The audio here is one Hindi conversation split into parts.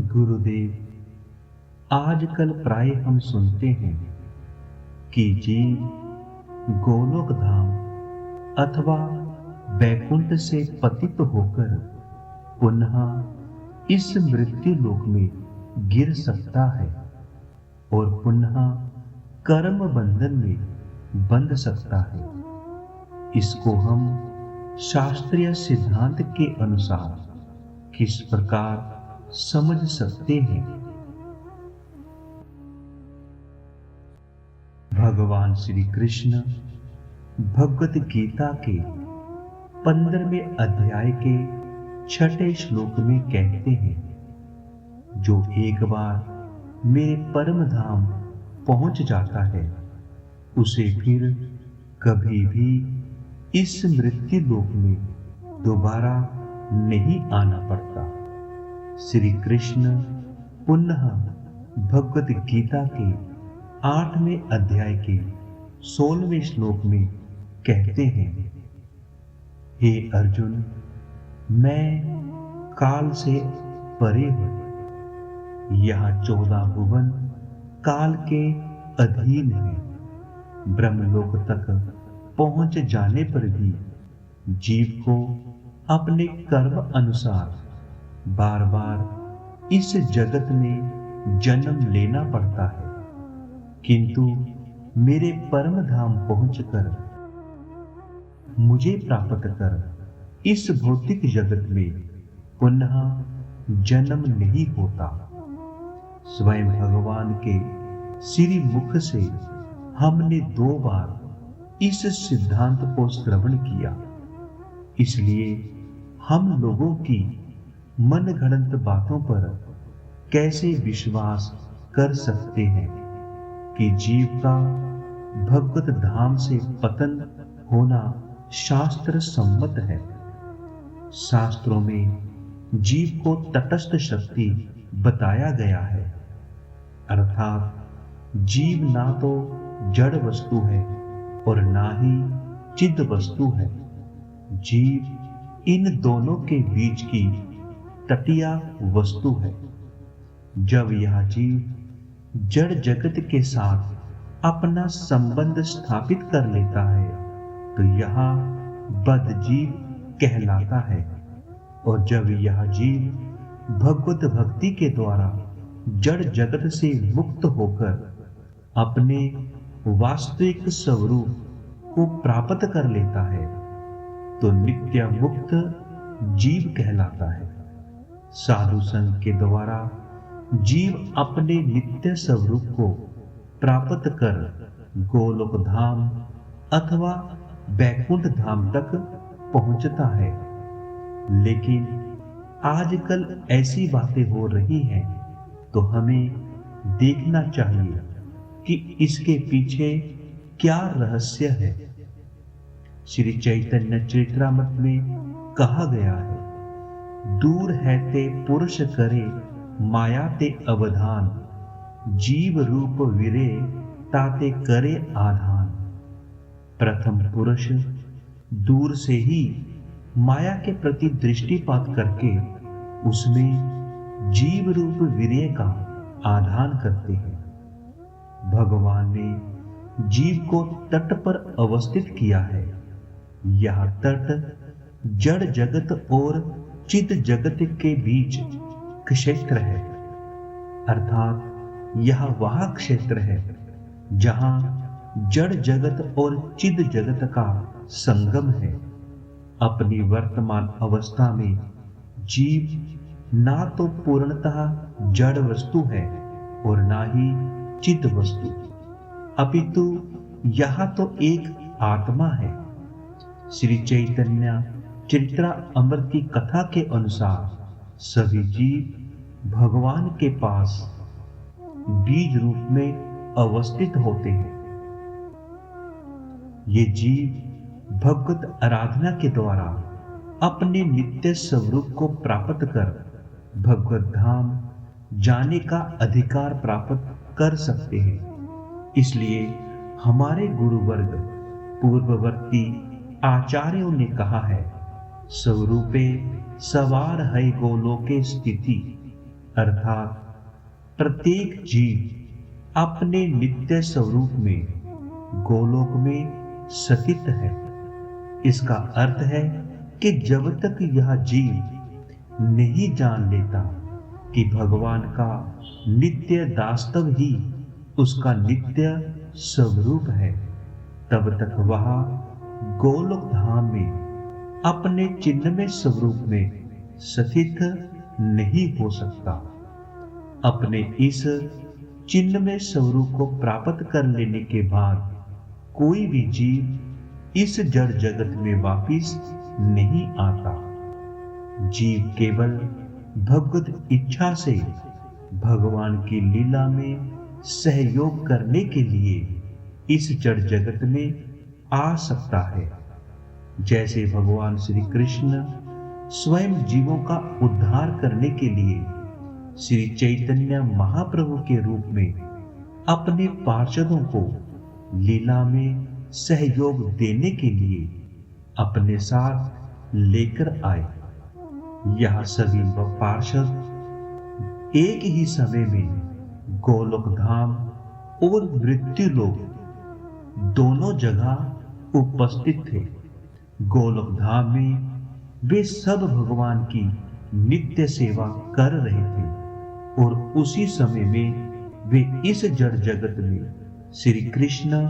गुरुदेव, आजकल प्राय हम सुनते हैं कि जीव गोलोक धाम अथवा बैकुंठ से पतित होकर पुनः इस मृत्यु लोक में गिर सकता है और पुनः कर्म बंधन में बंध सकता है। इसको हम शास्त्रीय सिद्धांत के अनुसार किस प्रकार समझ सकते हैं? भगवान श्री कृष्ण भगवत गीता के 15वें अध्याय के 6ठे श्लोक में कहते हैं, जो एक बार मेरे परम धाम पहुंच जाता है उसे फिर कभी भी इस मृत्यु लोक में दोबारा नहीं आना पड़ता। श्री कृष्ण पुनः भगवत गीता के 8वें अध्याय के 16वें श्लोक में कहते हैं, हे अर्जुन, मैं काल से परे हूं। यह 14 भुवन काल के अधीन है। ब्रह्मलोक तक पहुंच जाने पर भी जीव को अपने कर्म अनुसार बार बार इस जगत में जन्म लेना पड़ता है, किंतु मेरे परम धाम पहुंचकर मुझे प्राप्त कर इस भौतिक जगत में पुनः जन्म नहीं होता। स्वयं भगवान के श्री मुख से हमने 2 बार इस सिद्धांत को श्रवण किया, इसलिए हम लोगों की मन गढ़ंत बातों पर कैसे विश्वास कर सकते हैं कि जीव का भगवत धाम से पतन होना शास्त्र सम्मत है। शास्त्रों में जीव को तटस्थ शक्ति बताया गया है, अर्थात जीव ना तो जड़ वस्तु है और ना ही चिद वस्तु है। जीव इन दोनों के बीच की तटिया वस्तु है। जब यह जीव जड़ जगत के साथ अपना संबंध स्थापित कर लेता है तो यह बद्धजीव कहलाता है, और जब यह जीव भगवत भक्ति के द्वारा जड़ जगत से मुक्त होकर अपने वास्तविक स्वरूप को प्राप्त कर लेता है तो नित्य मुक्त जीव कहलाता है। साधु संघ के द्वारा जीव अपने नित्य स्वरूप को प्राप्त कर गोलोक धाम अथवा बैकुंठ धाम तक पहुंचता है। लेकिन आजकल ऐसी बातें हो रही हैं तो हमें देखना चाहिए कि इसके पीछे क्या रहस्य है। श्री चैतन्य चरित्रामृत में कहा गया है, दूर है ते पुरुष करे माया ते अवधान, जीव रूप विरे ताते करे आधान। प्रथम पुरुष दूर से ही माया के प्रति दृष्टिपात करके उसमें जीव रूप विरय का आधान करते हैं। भगवान ने जीव को तट पर अवस्थित किया है। यह तट जड़ जगत और चिद जगत के बीच क्षेत्र है, अर्थात यह वह क्षेत्र है जहां जड़ जगत और चिद जगत का संगम है। अपनी वर्तमान अवस्था में जीव ना तो पूर्णतः जड़ वस्तु है और ना ही चिद वस्तु, अपितु यह तो एक आत्मा है। श्री चैतन्य चरित्रामृत की कथा के अनुसार सभी जीव भगवान के पास बीज रूप में अवस्थित होते हैं। ये जीव भगवत आराधना के द्वारा अपने नित्य स्वरूप को प्राप्त कर भगवत धाम जाने का अधिकार प्राप्त कर सकते हैं। इसलिए हमारे गुरुवर्ग पूर्ववर्ती आचार्यों ने कहा है, स्वरूपे सवार है गोलोके स्थिति, अर्थात प्रत्येक जीव अपने नित्य स्वरूप में गोलोक में स्थित है। इसका अर्थ है कि जब तक यह जीव नहीं जान लेता कि भगवान का नित्य दास्तव ही उसका नित्य स्वरूप है, तब तक वह गोलोक धाम में अपने चिन्मय स्वरूप में स्थित नहीं हो सकता। अपने इस चिन्मय स्वरूप को प्राप्त कर लेने के बाद कोई भी जीव इस जड़ जगत में वापिस नहीं आता। जीव केवल भगवत इच्छा से भगवान की लीला में सहयोग करने के लिए इस जड़ जगत में आ सकता है। जैसे भगवान श्री कृष्ण स्वयं जीवों का उद्धार करने के लिए श्री चैतन्य महाप्रभु के रूप में अपने पार्षदों को लीला में सहयोग देने के लिए अपने साथ लेकर आए। यह सभी पार्षद एक ही समय में गोलोक धाम और मृत्यु लोक दोनों जगह उपस्थित थे। गोलोक धाम में वे सब भगवान की नित्य सेवा कर रहे थे और उसी समय में वे इस जड़ जगत में श्री कृष्ण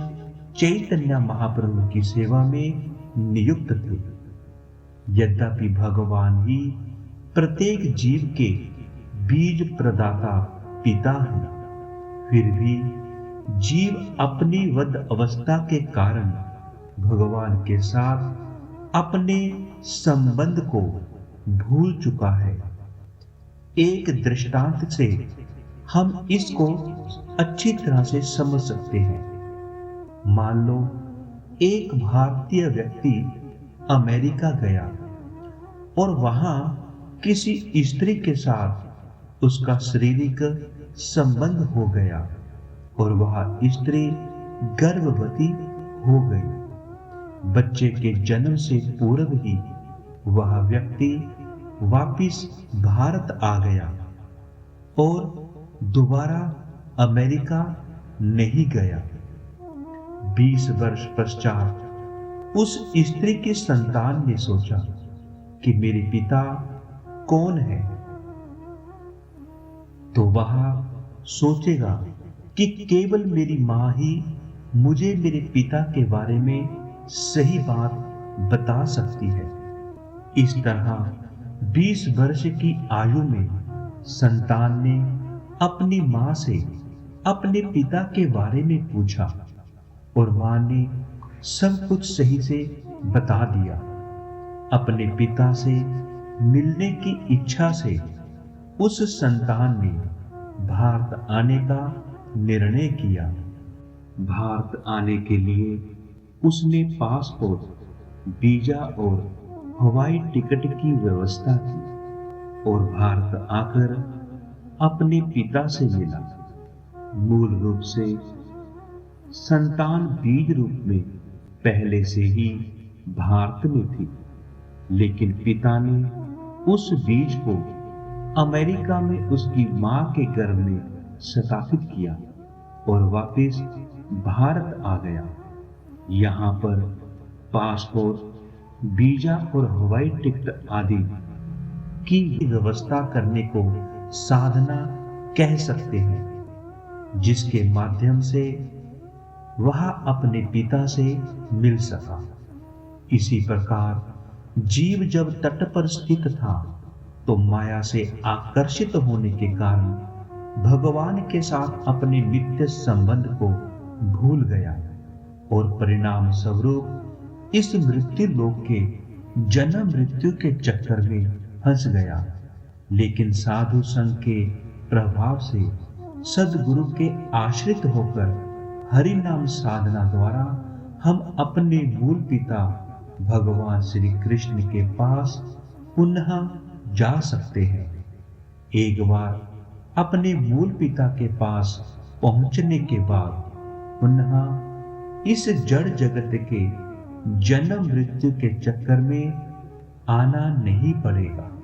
चैतन्य महाप्रभु की सेवा में नियुक्त थे। यद्यपि भगवान ही प्रत्येक जीव के बीज प्रदाता पिता हैं, फिर भी जीव अपनी वध अवस्था के कारण भगवान के साथ अपने संबंध को भूल चुका है। एक दृष्टांत से हम इसको अच्छी तरह से समझ सकते हैं। मान लो एक भारतीय व्यक्ति अमेरिका गया और वहां किसी स्त्री के साथ उसका शारीरिक संबंध हो गया और वह स्त्री गर्भवती हो गई। बच्चे के जन्म से पूर्व ही वह व्यक्ति वापिस भारत आ गया और दोबारा अमेरिका नहीं गया। 20 वर्ष पश्चात उस स्त्री की संतान ने सोचा कि मेरे पिता कौन है, तो वह सोचेगा कि केवल मेरी मां ही मुझे मेरे पिता के बारे में सही बात बता सकती है। इस तरह 20 वर्ष की आयु में संतान ने अपनी मां से अपने पिता के बारे में पूछा और मां ने सब कुछ सही से बता दिया। अपने पिता से मिलने की इच्छा से उस संतान ने भारत आने का निर्णय किया। भारत आने के लिए उसने पासपोर्ट, वीजा और हवाई टिकट की व्यवस्था की और भारत आकर अपने पिता से मिला। मूल रूप से संतान बीज रूप में पहले से ही भारत में थी, लेकिन पिता ने उस बीज को अमेरिका में उसकी मां के गर्भ में स्थापित किया और वापस भारत आ गया। यहाँ पर पासपोर्ट, वीजा और हवाई टिकट आदि की व्यवस्था करने को साधना कह सकते हैं, जिसके माध्यम से वह अपने पिता से मिल सका। इसी प्रकार जीव जब तट पर स्थित था तो माया से आकर्षित होने के कारण भगवान के साथ अपने नित्य संबंध को भूल गया और परिणाम स्वरूप इस मृत्यु लोक के जन्म मृत्यु के चक्कर में फंस गया। लेकिन साधु संघ के प्रभाव से सद्गुरु के आश्रित होकर हरि नाम साधना द्वारा हम अपने मूल पिता भगवान श्री कृष्ण के पास पुनः जा सकते हैं। एक बार अपने मूल पिता के पास पहुंचने के बाद पुनः इस जड़ जगत के जन्म मृत्यु के चक्कर में आना नहीं पड़ेगा।